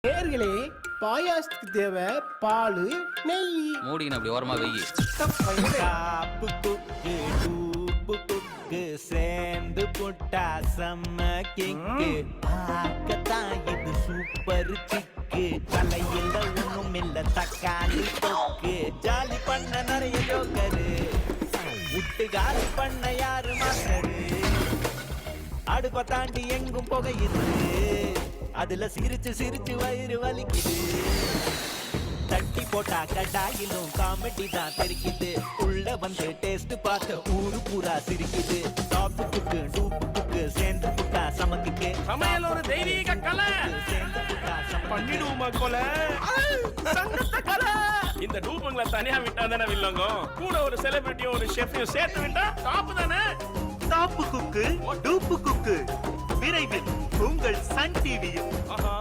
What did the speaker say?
நேர்களே, பாயாசத்துக்கு தேவை பால், நெய். மூடின்னு அப்படி ஓரமா வெயி. காப்பு குக்கு டூப்பு குக்கு சேர்ந்து புட்டா செம்ம கிக்கு. பார்க்கத்தான் இது சூப்பர் சிக்கு. தலையில ஒண்ணும் இல்ல தக்காளி தொக்கு. ஜாலி பண்ண நிறைய ஜோக்கரு. விட்டு காலி பண்ண யாரு மாஸ்டரு. அடுப்ப தாண்டி எங்கும் புகையுது. அதுல சிரிச்சு சிரிச்சு வயிறு வலிக்குது. தட்டி போட்டா கடாயிலும் காமெடி தான் தெரிக்குது. உள்ள வந்து டேஸ்ட் பார்த்த ஊரு பூரா சிரிக்குது. டாப்பு குக்கு டூப்பு குக்கு சேர்ந்து புட்டா சமக்கிக்கு. சமையல் ஒரு தெய்வீக கலை. சேர்ந்து புட்டா பண்ணிடுவோமா கொலை. இந்த டூப்புங்களை தனியா விட்டா தானே வில்லங்க. கூட ஒரு செலிபிரிட்டியும் ஒரு ஷெஃபையும் சேர்த்து விட்டா டாப்பு தானே. டாப்பு குக்கு டூப்பு குக்கு விரைவில் உங்கள் சன் டிவியில். ஆஹா